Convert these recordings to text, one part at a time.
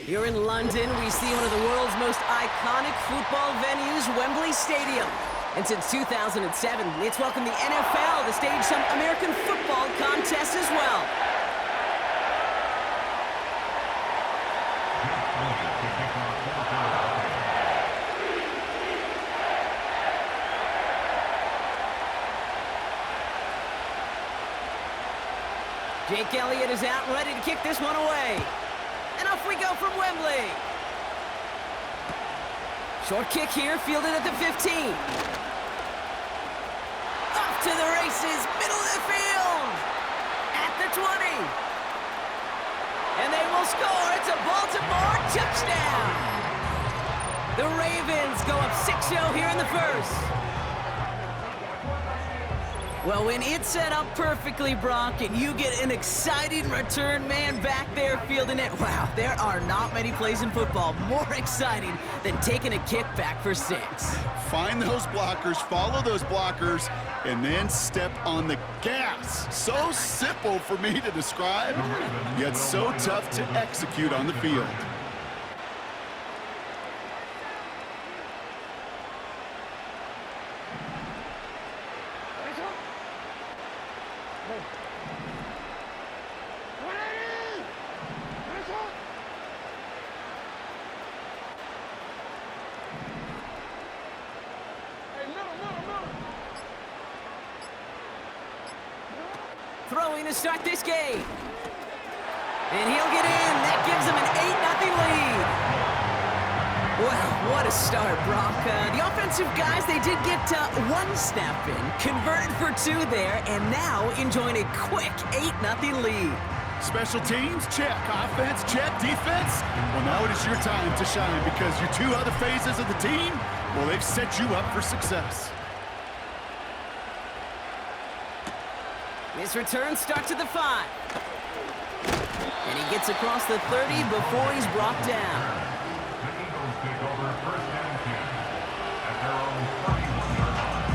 Here in London, we see one of the world's most iconic football venues, Wembley Stadium. And since 2007, it's welcomed the NFL to stage some American football contests as well. Jake Elliott is out and ready to kick this one away. And off we go from Wembley. Short kick here, fielded at the 15. Off to the races, middle of the field. At the 20. And they will score. It's a Baltimore touchdown. The Ravens go up 6-0 here in the first. Well, when it's set up perfectly, Brock, and you get an exciting return man back there fielding it, wow, there are not many plays in football more exciting than taking a kick back for 6. Find those blockers, follow those blockers, and then step on the gas. So simple for me to describe, yet so tough to execute on the field. Throwing to start this game. And he'll get in. That gives him an 8-0 lead. Well, what a start, Brock. The offensive guys, they did get one snap in, converted for 2 there, and now enjoying a quick 8-0 lead. Special teams, check. Offense, check. Defense, well, now it is your time to shine because your 2 other phases of the team, well, they've set you up for success. His return starts at the 5. And he gets across the 30 before he's brought down. The Eagles take over first down 10 at their own 31-yard line.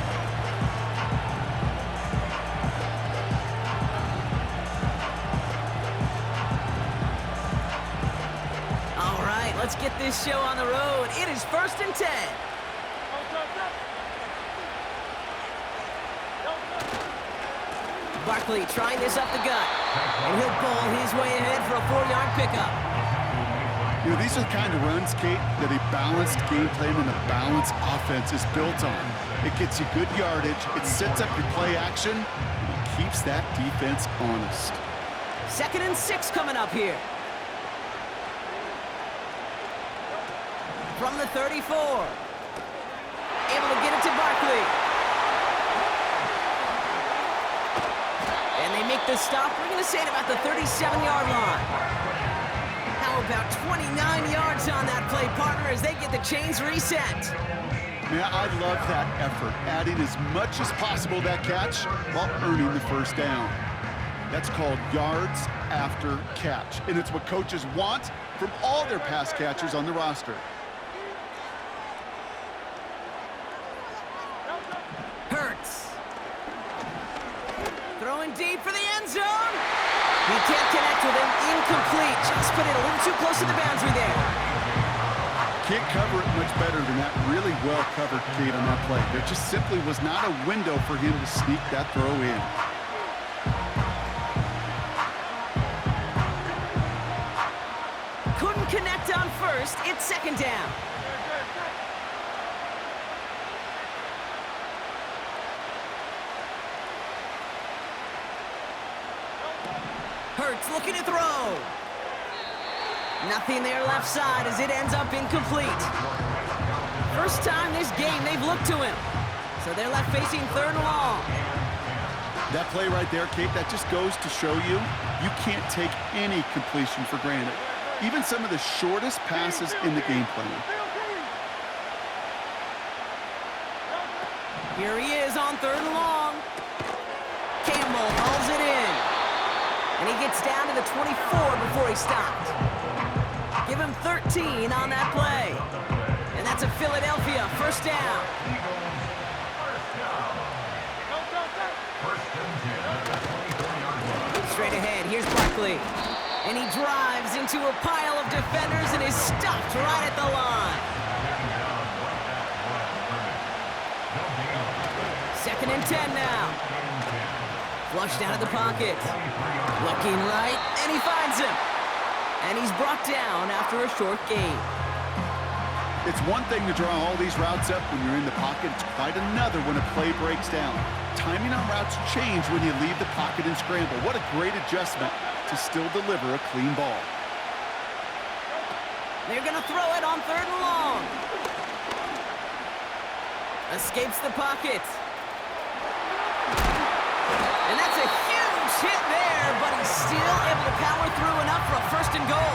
All right, let's get this show on the road. It is 1st and 10. Barkley trying this up the gut. And he'll bowl his way ahead for a 4-yard pickup. You know, these are the kind of runs, Kate, that a balanced game plan and a balanced offense is built on. It gets you good yardage, it sets up your play action, and it keeps that defense honest. 2nd and 6 coming up here. From the 34. Able to get it to Barkley. And they make the stop. We're going to say it about the 37-yard line. How about 29 yards on that play, partner, as they get the chains reset? Yeah, I love that effort, adding as much as possible to that catch while earning the first down. That's called yards after catch, and it's what coaches want from all their pass catchers on the roster. Throwing deep for the end zone. He can't connect with him. Incomplete. Just put it a little too close to the boundary there. Can't cover it much better than that. Really well covered, Kate, on that play. There just simply was not a window for him to sneak that throw in. Couldn't connect on first. It's 2nd down. Hurts looking to throw. Nothing there left side as it ends up incomplete. First time this game they've looked to him. So they're left facing 3rd and long. That play right there, Kate, that just goes to show you, you can't take any completion for granted. Even some of the shortest passes in the game plan. Here he is on 3rd and long. Campbell hauls it in. And he gets down to the 24 before he stopped. Give him 13 on that play. And that's a Philadelphia 1st down. Straight ahead, here's Barkley. And he drives into a pile of defenders and is stopped right at the line. 2nd and 10 now. Flushed out of the pocket. Looking right, and he finds him. And he's brought down after a short gain. It's one thing to draw all these routes up when you're in the pocket. It's quite another when a play breaks down. Timing on routes change when you leave the pocket and scramble. What a great adjustment to still deliver a clean ball. They're going to throw it on 3rd and long. Escapes the pocket. And that's a huge hit there, but he's still able to power through enough for a 1st and goal.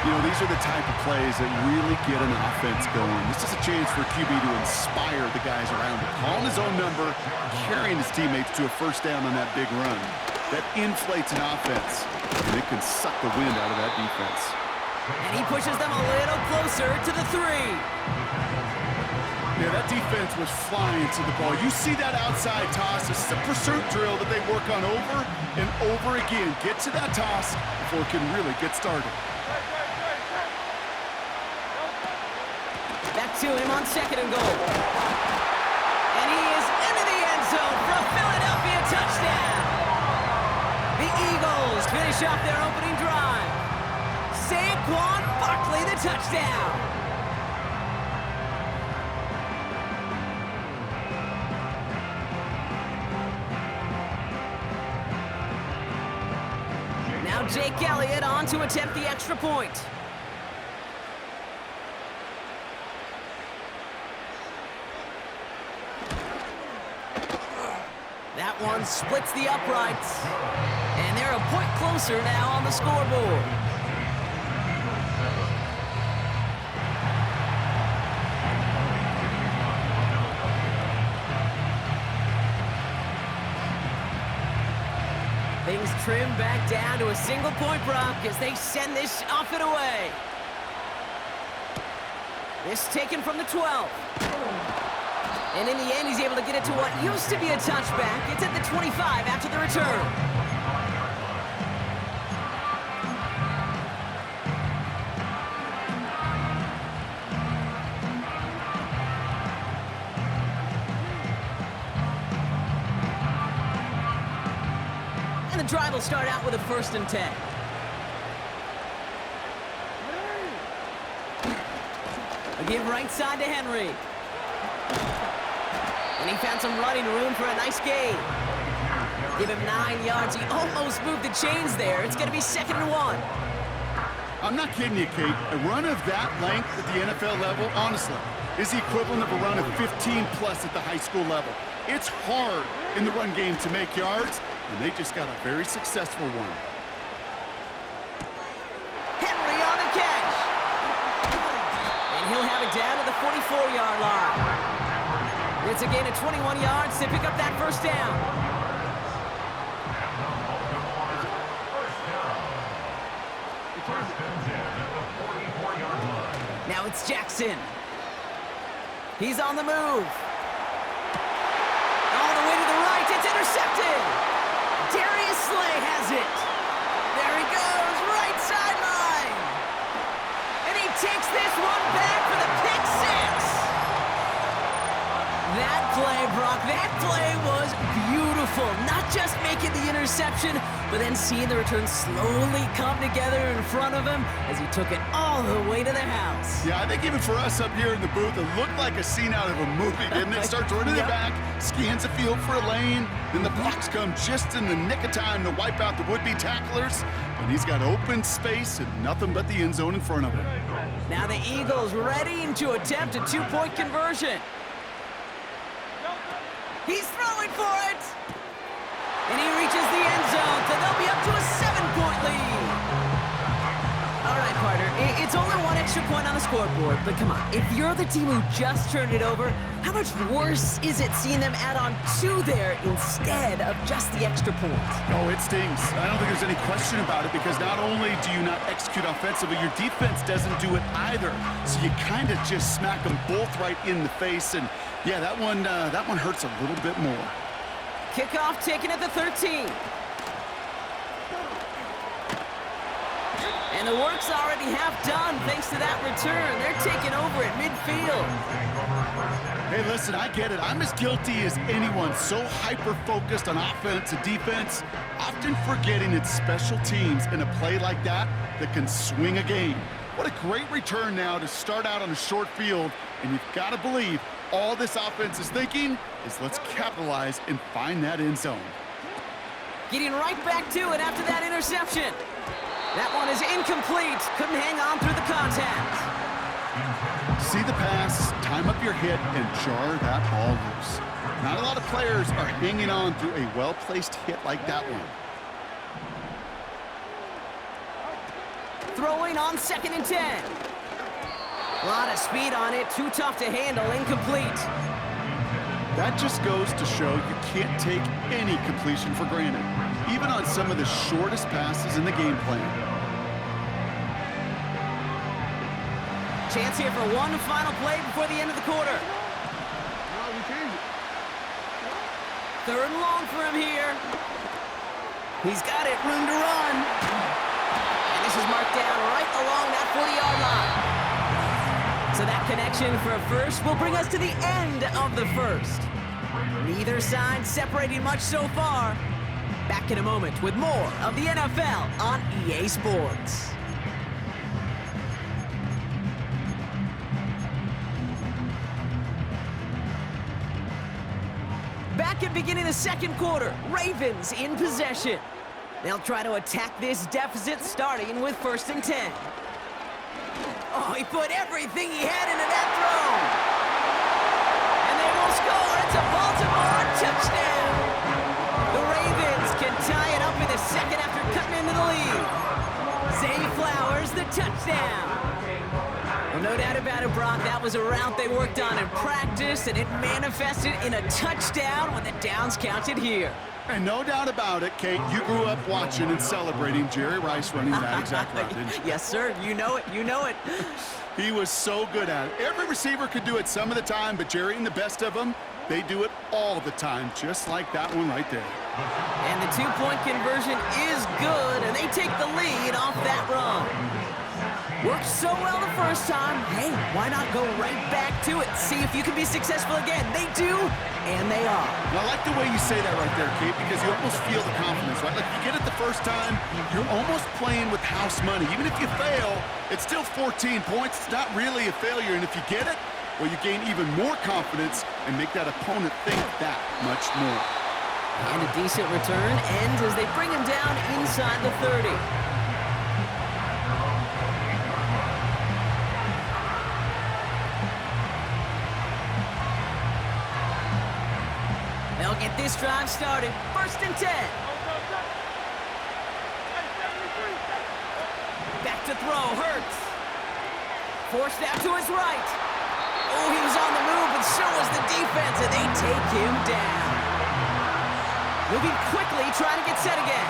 You know, these are the type of plays that really get an offense going. This is a chance for QB to inspire the guys around him. Calling his own number, carrying his teammates to a 1st down on that big run. That inflates an offense, and it can suck the wind out of that defense. And he pushes them a little closer to the 3. Yeah, that defense was flying to the ball. You see that outside toss. This is a pursuit drill that they work on over and over again. Get to that toss before it can really get started. Back to him on 2nd and goal. And he is into the end zone for a Philadelphia touchdown. The Eagles finish off their opening drive. Saquon Barkley the touchdown. Now Jake Elliott on to attempt the extra point. That one splits the uprights. And they're a point closer now on the scoreboard. Things trim back down to a single point, Brock, as they send this off and away. This taken from the 12. And in the end, he's able to get it to what used to be a touchback. It's at the 25 after the return. And the drive will start out with a 1st and 10. A give right side to Henry. And he found some running room for a nice gain. Give him 9 yards. He almost moved the chains there. It's going to be 2nd and 1. I'm not kidding you, Kate. A run of that length at the NFL level, honestly, is the equivalent of a run of 15-plus at the high school level. It's hard in the run game to make yards, and they just got a very successful one. Henry on the catch. And he'll have it down to the 44-yard line. It's a gain of 21 yards to pick up that 1st down. Now it's Jackson. He's on the move. All the way to the right. It's intercepted. Darius Slay has it. There he goes. Right sideline. And he takes this one back for the pick 6. That play, Brock, that play was beautiful. Not just making the interception, but then seeing the return slowly come together in front of him as he took it all the way to the house. Yeah, I think even for us up here in the booth, it looked like a scene out of a movie, didn't it? Starts running it back, scans the field for a lane, then the blocks come just in the nick of time to wipe out the would-be tacklers, and he's got open space and nothing but the end zone in front of him. Now the Eagles ready to attempt a 2-point conversion. He's throwing for it. And he reaches the end zone, so they'll be up to a 7-point lead. All right, partner, it's only one extra point on the scoreboard, but come on, if you're the team who just turned it over, how much worse is it seeing them add on 2 there instead of just the extra point? Oh, it stings. I don't think there's any question about it, because not only do you not execute offensively, your defense doesn't do it either. So you kind of just smack them both right in the face, and yeah, that one hurts a little bit more. Kickoff taken at the 13. And the work's already half done thanks to that return. They're taking over at midfield. Hey, listen, I get it. I'm as guilty as anyone. So hyper-focused on offense and defense, often forgetting it's special teams in a play like that that can swing a game. What a great return now to start out on a short field, and you've got to believe all this offense is thinking is let's capitalize and find that end zone. Getting right back to it after that interception. That one is incomplete. Couldn't hang on through the contact. See the pass, time up your hit, and jar that ball loose. Not a lot of players are hanging on through a well-placed hit like that one. Throwing on 2nd and 10. A lot of speed on it. Too tough to handle. Incomplete. That just goes to show you can't take any completion for granted, even on some of the shortest passes in the game plan. Chance here for one final play before the end of the quarter. 3rd and long for him here. He's got it. Room to run. And this is marked down right along that 40-yard line. So that connection for a first will bring us to the end of the first. Neither side separating much so far. Back in a moment with more of the NFL on EA Sports. Back at beginning the 2nd quarter, Ravens in possession. They'll try to attack this deficit starting with 1st and 10. Oh, he put everything he had into that throw. And they will score. It's a Baltimore touchdown. The Ravens can tie it up in the 2nd after cutting into the lead. Zay Flowers, the touchdown. Well, no doubt about it, Brock. That was a route they worked on in practice, and it manifested in a touchdown when the downs counted here. And no doubt about it, Kate, you grew up watching and celebrating Jerry Rice running that exact route, didn't you? Yes, sir. You know it. You know it. He was so good at it. Every receiver could do it some of the time, but Jerry and the best of them, they do it all the time, just like that one right there. And the 2-point conversion is good, and they take the lead off that run. Worked so well the first time. Hey, why not go right back to it? See if you can be successful again. They do, and they are. And I like the way you say that right there, Kate, because you almost feel the confidence, right? Like, if you get it the first time, you're almost playing with house money. Even if you fail, it's still 14 points. It's not really a failure, and if you get it, well, you gain even more confidence and make that opponent think that much more. And a decent return ends as they bring him down inside the 30. They'll get this drive started. 1st and 10. Back to throw. Hurts. Forced out to his right. Oh, he was on the move, but so was the defense, and they take him down. Moving quickly, trying to get set again.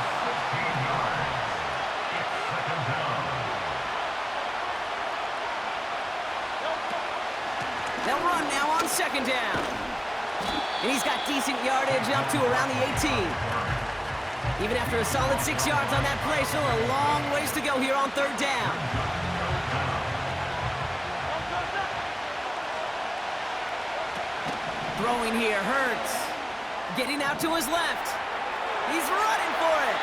They'll run now on 2nd down. And he's got decent yardage up to around the 18. Even after a solid 6 yards on that play, still a long ways to go here on 3rd down. Throwing here, Hurts. Getting out to his left. He's running for it.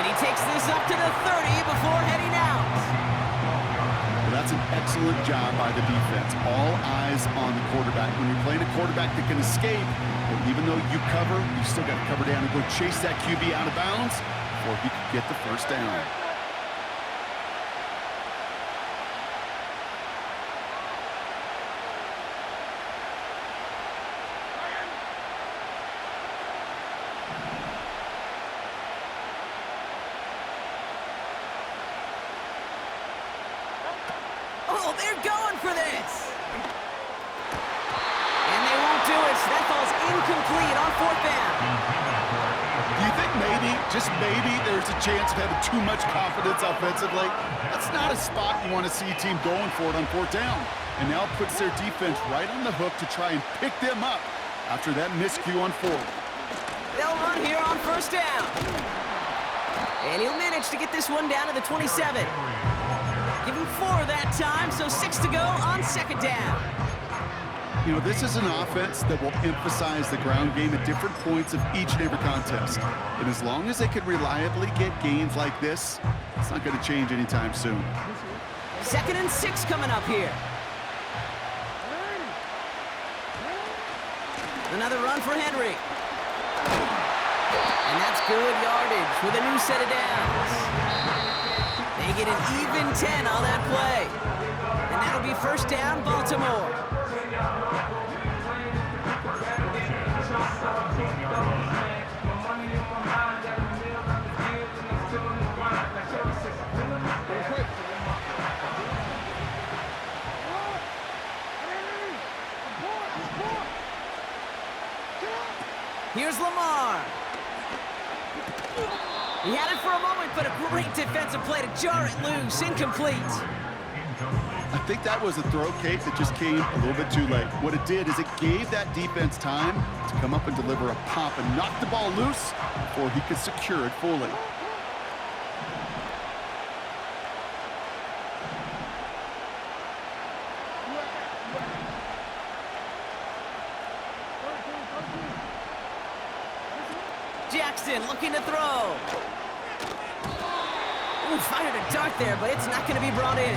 And he takes this up to the 30 before heading out. Well, that's an excellent job by the defense. All eyes on the quarterback. When you're playing a quarterback that can escape, but even though you cover, you still got to cover down and go chase that QB out of bounds before he can get the 1st down. Oh, they're going for this. And they won't do it. So that falls incomplete on 4th down. Do you think maybe, just maybe, there's a chance of having too much confidence offensively? That's not a spot you want to see a team going for it on 4th down. And now puts their defense right on the hook to try and pick them up after that miscue on 4th. They'll run here on 1st down. And he'll manage to get this one down to the 27. Give him 4 that time, so 6 to go on second down. You know, this is an offense that will emphasize the ground game at different points of each and every contest. And as long as they can reliably get gains like this, it's not going to change anytime soon. 2nd and 6 coming up here. Another run for Henry. And that's good yardage with a new set of downs. They get an even 10 on that play. And that'll be first down, Baltimore. Here's Lamar. He had it for a moment, but a great defensive play to jar it loose. Incomplete. I think that was a throw, Kate, that just came a little bit too late. What it did is it gave that defense time to come up and deliver a pop and knock the ball loose before he could secure it fully. Jackson looking to throw. Ooh, fired a dart there, but it's not going to be brought in.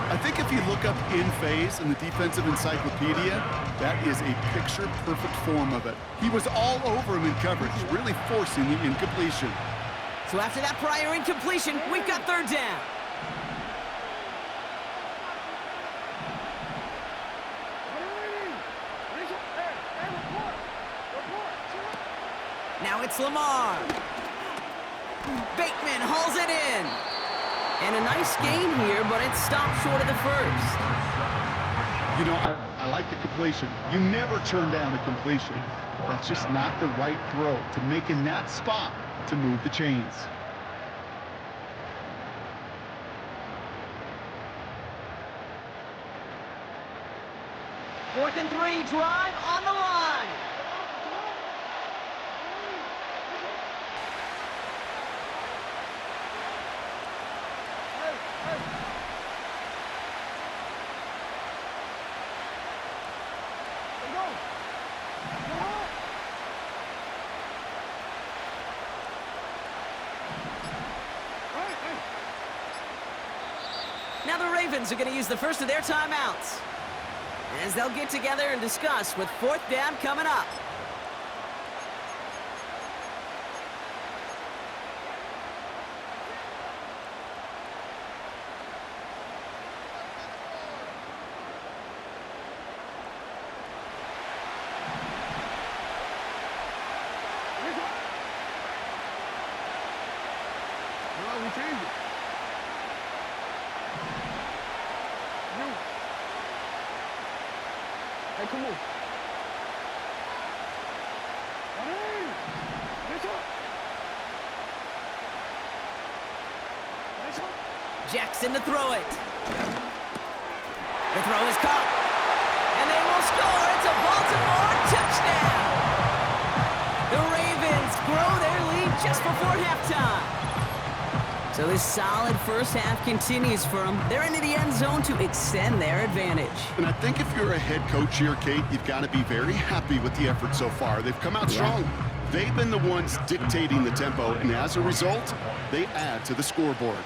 I think if you look up in phase in the defensive encyclopedia, that is a picture-perfect form of it. He was all over him in coverage, really forcing the incompletion. So after that prior incompletion, we've got 3rd down. Now it's Lamar. Bateman hauls it in. And a nice gain here, but it stopped short of the first. You know, I like the completion. You never turn down a completion. That's just not the right throw to make in that spot to move the chains. Fourth and 3, drive on the line. Now the Ravens are going to use the first of their timeouts, as they'll get together and discuss with 4th down coming up. Hey, come on. Jackson to throw it. The throw is caught. And they will score. It's a Baltimore touchdown. The Ravens grow their lead just before halftime. So this solid first half continues for them. They're into the end zone to extend their advantage. And I think if you're a head coach here, Kate, you've got to be very happy with the effort so far. They've come out strong. They've been the ones dictating the tempo, and as a result, they add to the scoreboard.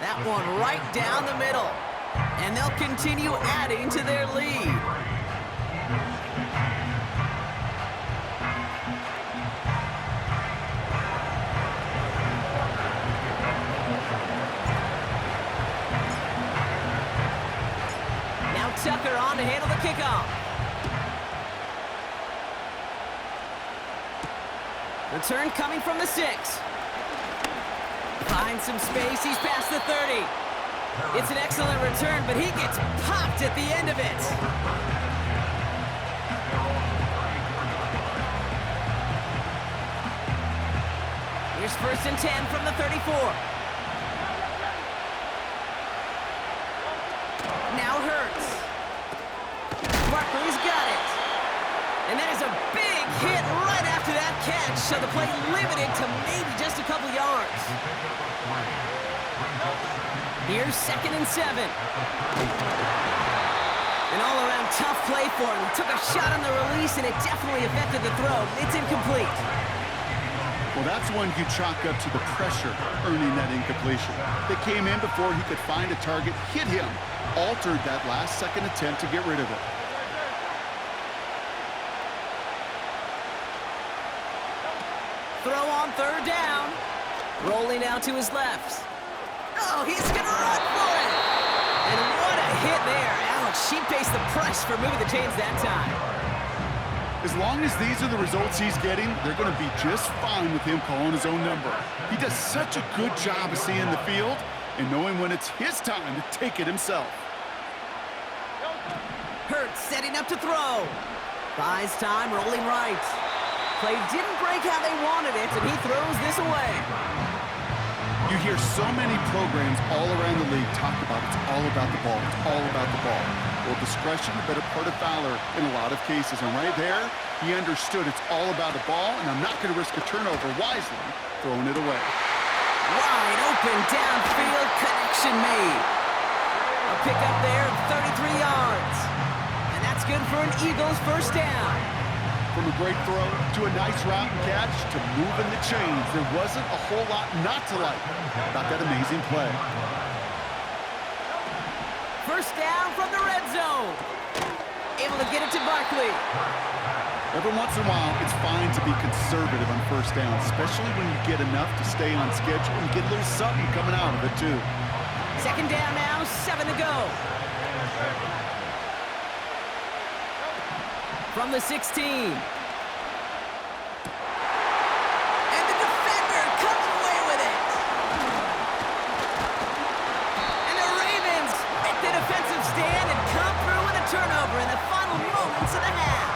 That one right down the middle. And they'll continue adding to their lead. Tucker on to handle the kickoff. Return coming from the 6. Finds some space, he's past the 30. It's an excellent return, but he gets popped at the end of it. Here's 1st and 10 from the 34. Now Hurts. Barkley's got it. And that is a big hit right after catch, so the play limited to maybe just a couple yards. Here's 2nd and 7. An all-around tough play for him. Took a shot on the release, and it definitely affected the throw. It's incomplete. Well, that's one you chalk up to the pressure earning that incompletion. They came in before he could find a target, hit him, altered that last-second attempt to get rid of it. Throw on 3rd down. Rolling out to his left. Oh, he's going to run for it. And what a hit there. Alex, she faced the press for moving the chains that time. As long as these are the results he's getting, they're going to be just fine with him calling his own number. He does such a good job of seeing the field and knowing when it's his time to take it himself. Hurts setting up to throw. Buys time, rolling right. Play didn't break how they wanted it, and he throws this away. You hear so many programs all around the league talk about it's all about the ball, it's all about the ball. Well, discretion, the better part of valor in a lot of cases. And right there, he understood it's all about the ball, and I'm not going to risk a turnover wisely, throwing it away. Wide open downfield, connection made. A pickup there of 33 yards. And that's good for an Eagles 1st down. From a great throw to a nice route and catch to moving the chains, there wasn't a whole lot not to like about that amazing play. 1st down from the red zone. Able to get it to Barkley. Every once in a while, it's fine to be conservative on 1st down, especially when you get enough to stay on schedule and get a little something coming out of it, too. 2nd down now, 7 to go. From the 16. And the defender comes away with it. And the Ravens make the defensive stand and come through with a turnover in the final moments of the half.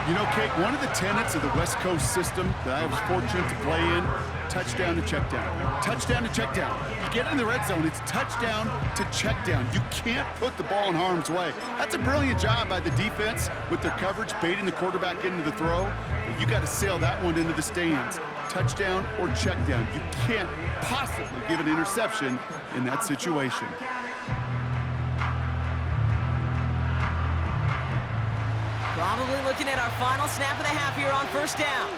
You know, Kate, one of the tenets of the West Coast system that I was fortunate to play in, touchdown to check down. Touchdown to check down. You get in the red zone, it's touchdown to check down. You can't put the ball in harm's way. That's a brilliant job by the defense with their coverage, baiting the quarterback into the throw. But you got to sail that one into the stands. Touchdown or check down. You can't possibly give an interception in that situation. Probably looking at our final snap of the half here on 1st down.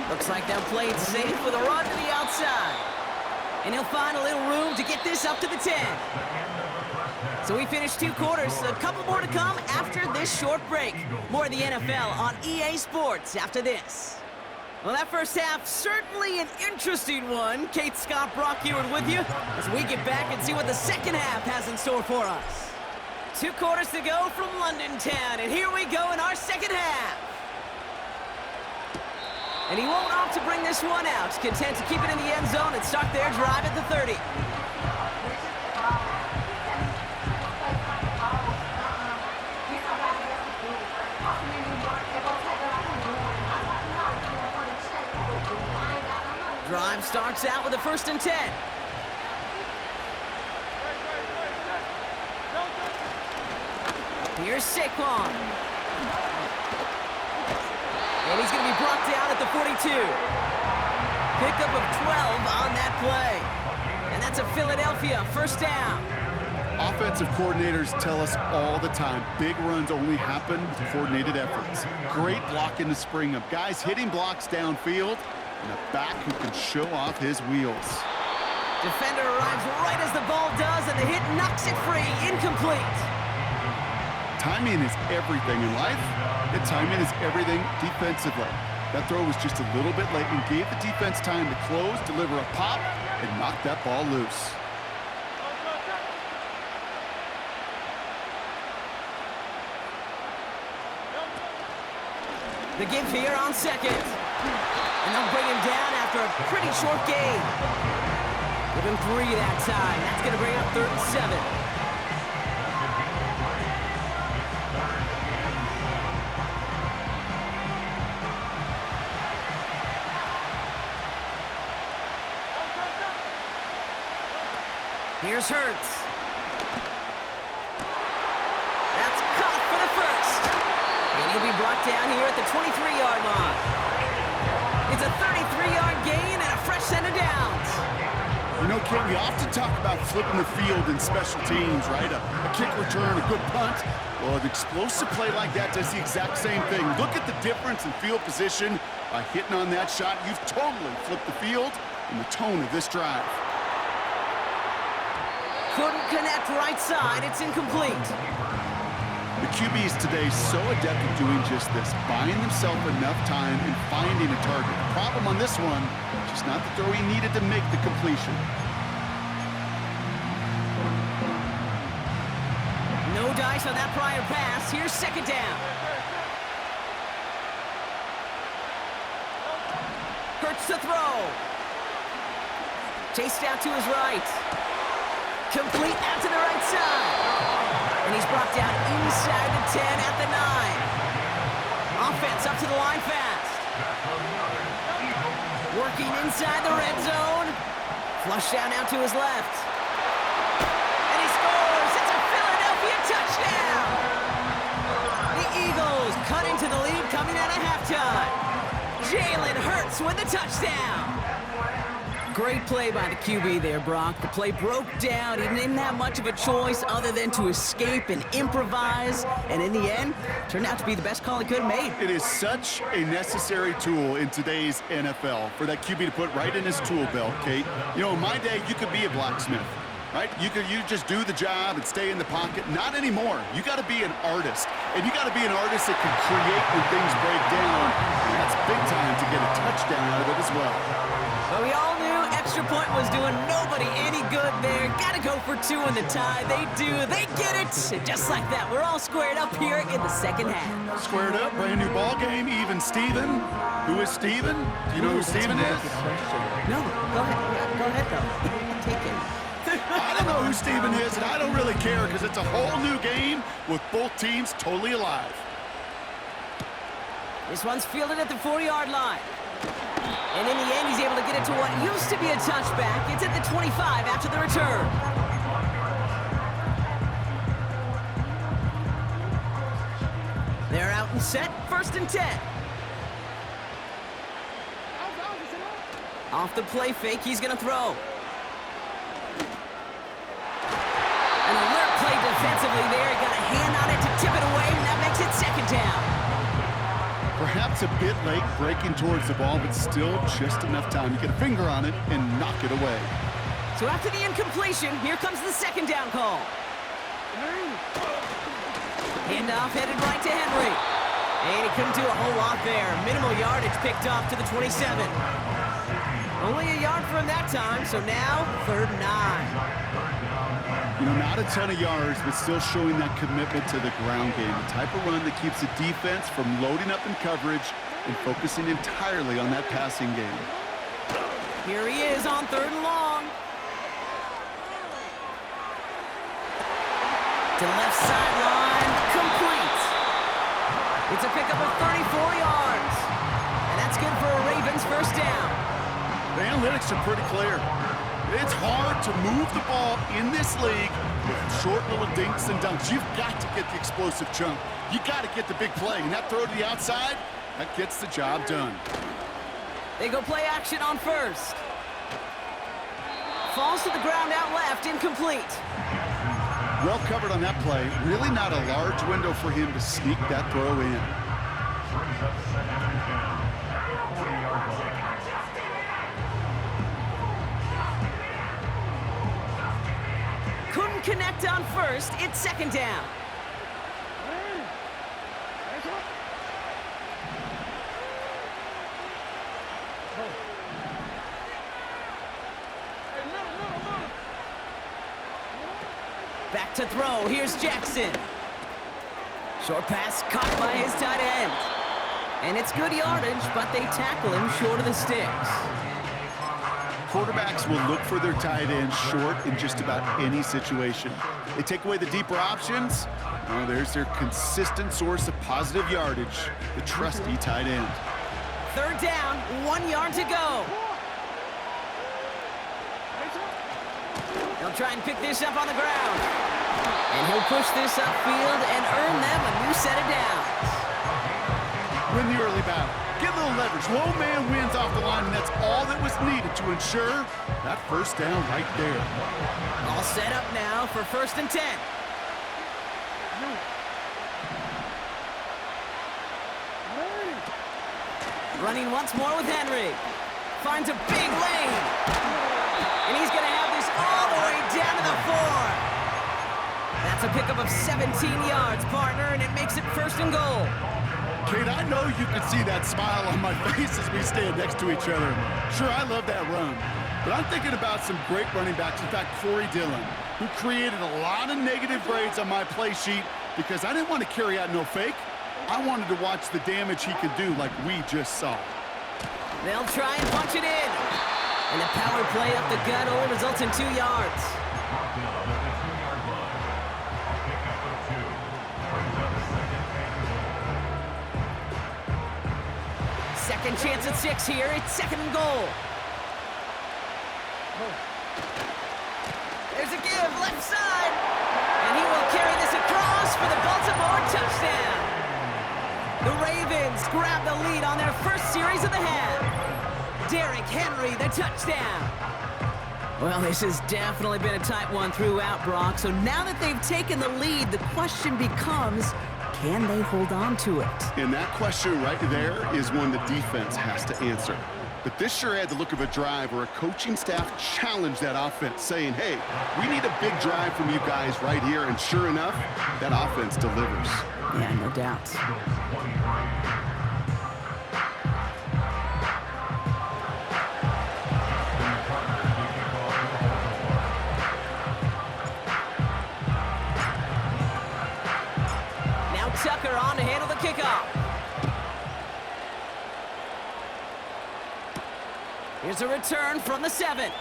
Looks like they'll play it safe with a run to the outside. And he'll find a little room to get this up to the 10. So we finished 2 quarters. A couple more to come after this short break. More of the NFL on EA Sports after this. Well, that 1st half, certainly an interesting one. Kate, Scott, Brock here with you as we get back and see what the 2nd half has in store for us. 2 quarters to go from London town, and here we go in our 2nd half. And he won't opt to bring this one out. Content to keep it in the end zone and start their drive at the 30. Drive starts out with a 1st and 10. Here's Saquon. And he's going to be brought down at the 42. Pickup of 12 on that play. And that's a Philadelphia 1st down. Offensive coordinators tell us all the time, big runs only happen with coordinated efforts. Great block in the spring of guys hitting blocks downfield and a back who can show off his wheels. Defender arrives right as the ball does, and the hit knocks it free. Incomplete. Timing is everything in life, and timing is everything defensively. That throw was just a little bit late and gave the defense time to close, deliver a pop, and knock that ball loose. The give here on 2nd. And they'll bring him down after a pretty short gain. Give him 3 that time. That's going to bring up 3rd and 7. Here's Hurts. That's He'll be brought down here at the 23-yard line. It's a 33-yard gain and a fresh set of downs. You know, Kim, we often talk about flipping the field in special teams, right? A kick return, a good punt. Well, an explosive play like that does the exact same thing. Look at the difference in field position. By hitting on that shot, you've totally flipped the field and the tone of this drive. Couldn't connect right side. It's incomplete. The QBs today so adept at doing just this, buying themselves enough time and finding a target. The problem on this one, just not the throw he needed to make the completion. No dice on that prior pass. Here's second down. Hurts to throw. Chased out to his right. Complete out to the right side. And he's brought down inside the 10 at the 9. Offense up to the line fast. Working inside the red zone. Flush down out to his left. And he scores! It's a Philadelphia touchdown! The Eagles cut into the lead coming out of halftime. Jalen Hurts with the touchdown. Great play by the QB there, Brock. The play broke down. He didn't have much of a choice other than to escape and improvise. And in the end, turned out to be the best call he could have made. It is such a necessary tool in today's NFL for that QB to put right in his tool belt, Kate. You know, in my day, you could be a blacksmith, right? You just do the job and stay in the pocket. Not anymore. You got to be an artist. And you got to be an artist that can create when things break down. And that's big time to get a touchdown out of it as well. But we all knew extra point was doing nobody any good there. Got to go for 2 in the tie. They do. They get it. And just like that, we're all squared up here in the second half. Squared up, brand new ball game, even Steven. Who is Steven? Do you know who Steven is? No, go ahead. Yeah, go ahead, though. Take it. I don't know who Steven is, and I don't really care because it's a whole new game with both teams totally alive. This one's fielded at the 4-yard line. And in the end, he's able to get it to what used to be a touchback. It's at the 25 after the return. They're out and set, 1st and 10. Off the play fake, he's going to throw. An alert play defensively there. He got a hand on it to tip it away, and that makes it 2nd down. Perhaps a bit late breaking towards the ball, but still just enough time to get a finger on it and knock it away. So after the incompletion, here comes the 2nd down call. Handoff headed right to Henry. And he couldn't do a whole lot there. Minimal yardage picked off to the 27. Only a yard from that time, so now 3rd and 9. You know, not a ton of yards, but still showing that commitment to the ground game. The type of run that keeps the defense from loading up in coverage and focusing entirely on that passing game. Here he is on 3rd and long. To the left sideline, complete. It's a pickup of 34 yards. And that's good for a Ravens 1st down. The analytics are pretty clear. It's hard to move the ball in this league with short little dinks and dunks. You've got to get the explosive chunk. You got to get the big play. And that throw to the outside, that gets the job done. They go play action on 1st. Falls to the ground out left, incomplete. Well covered on that play. Really not a large window for him to sneak that throw in. Couldn't connect on 1st. It's 2nd down. Back to throw. Here's Jackson. Short pass caught by his tight end. And it's good yardage, but they tackle him short of the sticks. Quarterbacks will look for their tight end short in just about any situation. They take away the deeper options. Oh, there's their consistent source of positive yardage, the trusty tight end. 3rd down, 1 yard to go. They'll try and pick this up on the ground. And he'll push this upfield and earn them a new set of downs. win the early battle. Get a little leverage. Low man wins off the line, and that's all that was needed to ensure that first down right there. All set up now for 1st and 10. Running once more with Henry. Finds a big lane. And he's going to have this all the way down to the 4. That's a pickup of 17 yards, partner, and it makes it 1st and goal. Kate, I know you can see that smile on my face as we stand next to each other. Sure, I love that run. But I'm thinking about some great running backs. In fact, Corey Dillon, who created a lot of negative grades on my play sheet because I didn't want to carry out no fake. I wanted to watch the damage he could do like we just saw. They'll try and punch it in. And the power play up the gut only results in 2 yards. Second chance at 6 here. It's 2nd and goal. There's a give, left side. And he will carry this across for the Baltimore touchdown. The Ravens grab the lead on their first series of the half. Derrick Henry, the touchdown. Well, this has definitely been a tight one throughout, Brock. So now that they've taken the lead, the question becomes, can they hold on to it? And that question right there is one the defense has to answer. But this sure had the look of a drive where a coaching staff challenged that offense, saying, hey, we need a big drive from you guys right here. And sure enough, that offense delivers. Yeah, no doubt. Now Tucker on to handle the kickoff. Here's a return from the 7.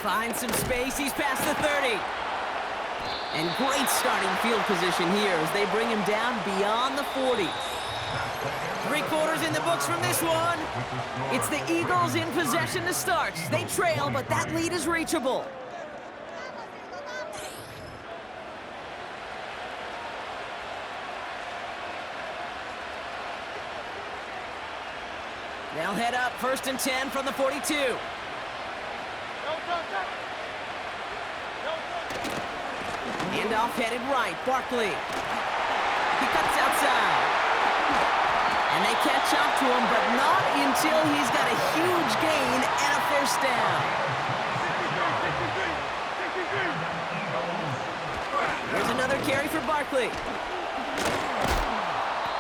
Finds some space. He's past the 30. And great starting field position here as they bring him down beyond the 40. 3 quarters in the books from this one. It's the Eagles in possession to start. They trail, but that lead is reachable. They'll head up 1st and 10 from the 42. Handoff headed right, Barkley. He cuts outside. And they catch up to him, but not until he's got a huge gain and a 1st down. Here's another carry for Barkley.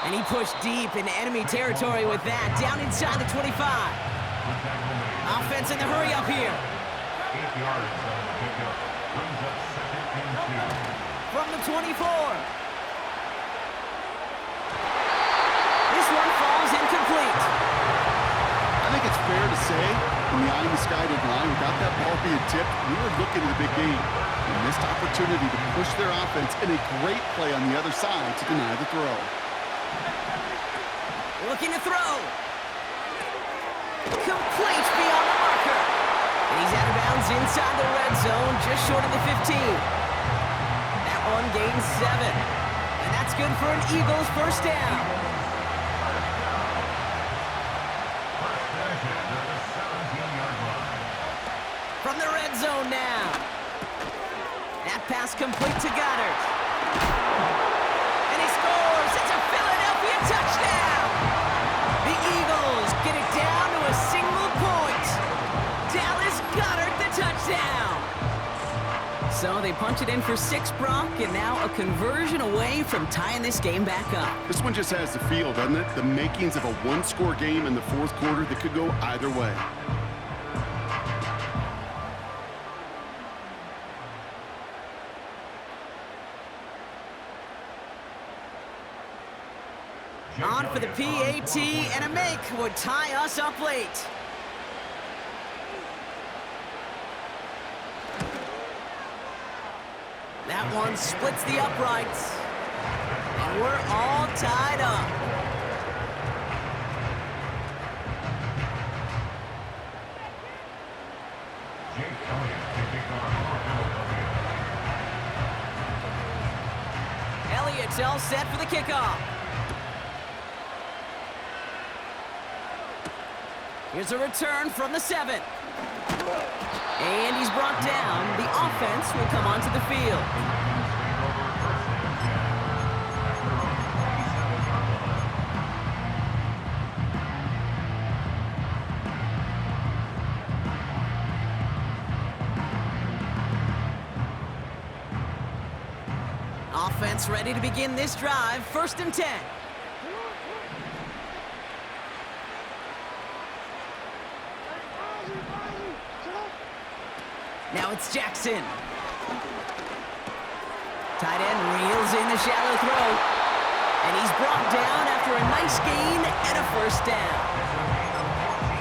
And he pushed deep into enemy territory with that, down inside the 25. Offense in the hurry up here. 8 yards on the pickup. Brings up 2nd and 2. From the 24. This one falls incomplete. I think it's fair to say, in the eye-in-the-sky line, without that ball being tipped, we were looking at a big game. A missed opportunity to push their offense, and a great play on the other side to deny the throw. Looking to throw. Complete beyond the marker. And he's out of bounds inside the red zone, just short of the 15. That one gains 7. And that's good for an Eagles 1st down. From the red zone now. That pass complete to Goddard. And he scores. It's a Philadelphia touchdown. The Eagles get it down to a single point. Dallas Goedert the touchdown. So they punch it in for 6, Brock, and now a conversion away from tying this game back up. This one just has the feel, doesn't it? The makings of a one-score game in the 4th quarter that could go either way. On for the PAT, and a make would tie us up late. That one splits the uprights. And we're all tied up. Elliott's all set for the kickoff. Here's a return from the 7. And he's brought down. The offense will come onto the field. Offense ready to begin this drive. 1st and 10. Now it's Jackson. Tight end reels in the shallow throw. And he's brought down after a nice gain and a 1st down.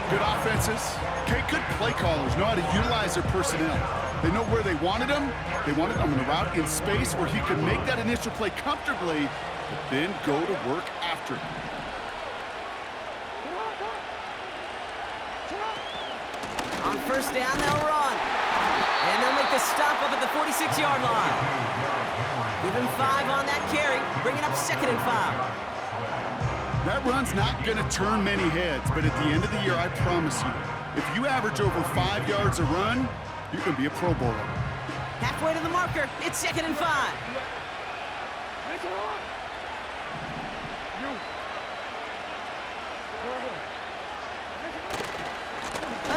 Good offenses. Okay, good play callers know how to utilize their personnel. They know where they wanted him. They wanted him on the route in space where he could make that initial play comfortably, but then go to work after it. On 1st down, they'll run. And they'll make the stop up at the 46-yard line. Give him 5 on that carry, bringing up 2nd and 5. That run's not going to turn many heads, but at the end of the year, I promise you, if you average over 5 yards a run, you're going to be a Pro Bowler. Halfway to the marker, it's 2nd and 5.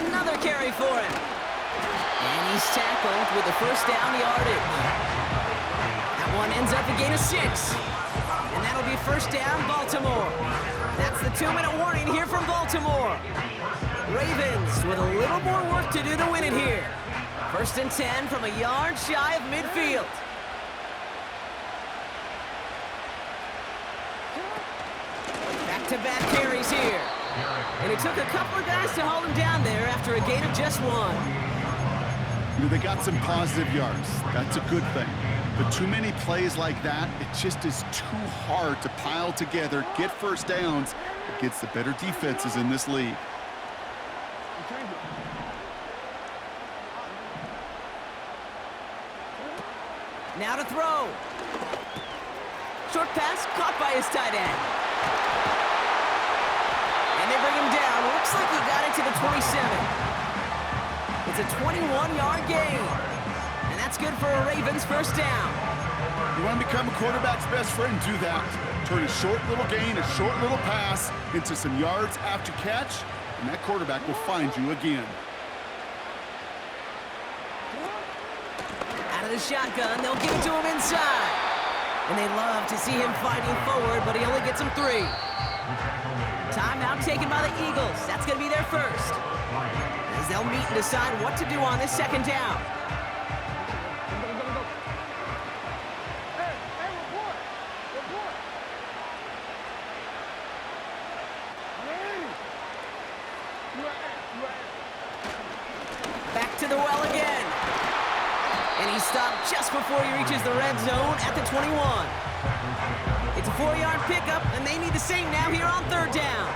Another carry for him. And he's tackled with the 1st down yardage. That one ends up a gain of 6. And that'll be 1st down, Baltimore. That's the 2-minute warning here from Baltimore. Ravens with a little more work to do to win it here. 1st and 10 from a yard shy of midfield. Back-to-back carries here. And it took a couple of guys to hold him down there after a gain of just 1. You know, they got some positive yards. That's a good thing. But too many plays like that, it just is too hard to pile together, get 1st downs against the better defenses in this league. Now to throw. Short pass caught by his tight end. And they bring him down. Looks like he got it to the 27. It's a 21-yard gain. And that's good for a Ravens 1st down. You want to become a quarterback's best friend, do that. Turn a short little gain, a short little pass into some yards after catch, and that quarterback will find you again. Out of the shotgun, they'll give it to him inside. And they love to see him fighting forward, but he only gets him 3. Timeout taken by the Eagles. That's going to be their 1st. As they'll meet and decide what to do on this 2nd down. Back to the well again. And he's stopped just before he reaches the red zone at the 21. It's a 4-yard pickup, and they need the same now here on 3rd down.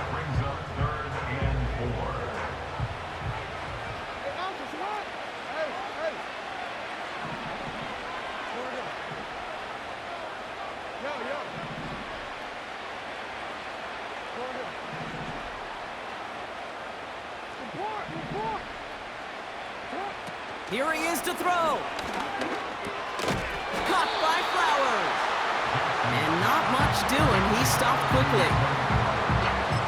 Here he is to throw. Caught by Flowers. And not much doing. He stopped quickly.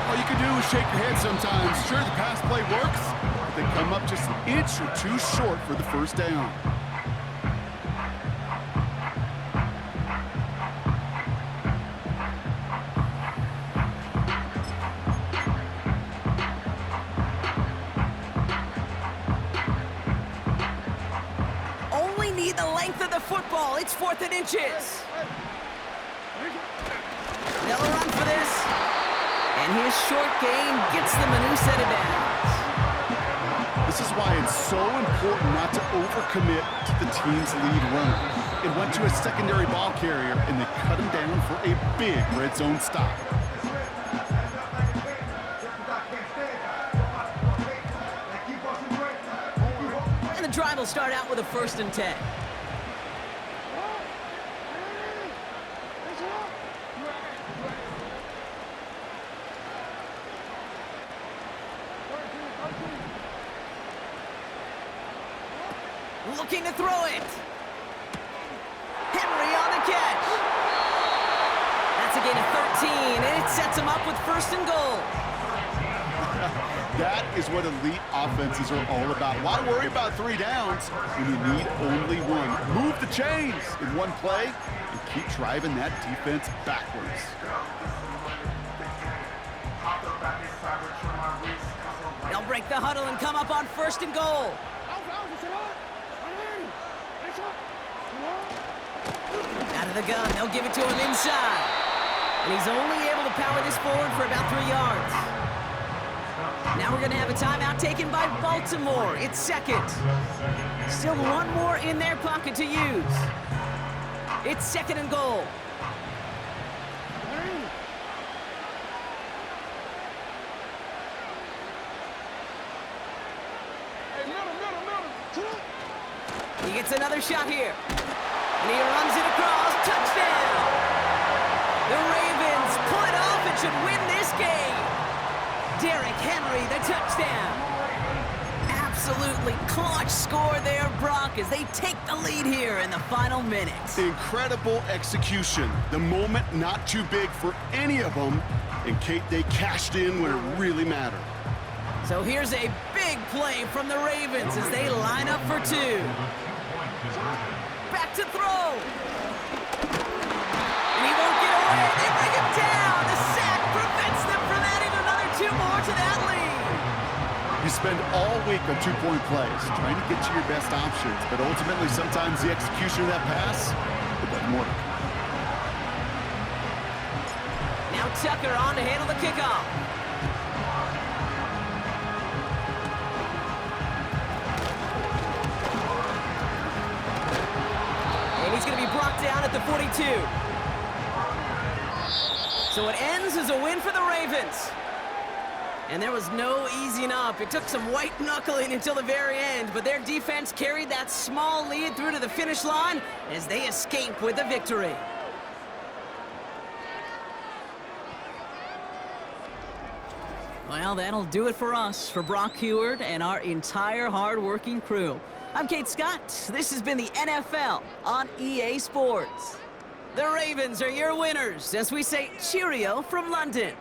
All you can do is shake your head sometimes. Sure, the pass play works, but they come up just an inch or 2 short for the 1st down. The length of the football. It's 4th and inches. They'll run for this. And his short gain gets them a new set of downs. This is why it's so important not to overcommit to the team's lead runner. It went to a secondary ball carrier, and they cut him down for a big red zone stop. And the drive will start out with a 1st and 10. Looking to throw it. Henry on the catch. That's a gain of 13, and it sets him up with 1st and goal. That is what elite offenses are all about. Why worry about 3 downs when you need only 1? Move the chains in one play and keep driving that defense backwards. They'll break the huddle and come up on 1st and goal. Out of the gun, they'll give it to him inside. And he's only able to power this forward for about 3 yards. Now we're going to have a timeout taken by Baltimore. It's 2nd. Still 1 more in their pocket to use. It's 2nd and goal. He gets another shot here. And he runs it across. Touchdown! The Ravens pull it off and should win this game. Derrick Henry, the touchdown. Absolutely clutch score there, Brock, as they take the lead here in the final minutes. Incredible execution. The moment not too big for any of them. And Kate, they cashed in when it really mattered. So here's a big play from the Ravens as they line up for 2. Back to throw. And he won't get away. They bring him down. The sack prevents them from adding another 2 more to that lead. You spend all week on 2-point plays, trying to get to your best options, but ultimately sometimes the execution of that pass, it doesn't work. Now Tucker on to handle the kickoff. He's going to be brought down at the 42. So it ends as a win for the Ravens. And there was no easing up. It took some white knuckling until the very end, but their defense carried that small lead through to the finish line as they escape with the victory. Well, that'll do it for us, for Brock Heward and our entire hard-working crew. I'm Kate Scott. This has been the NFL on EA Sports. The Ravens are your winners as we say cheerio from London.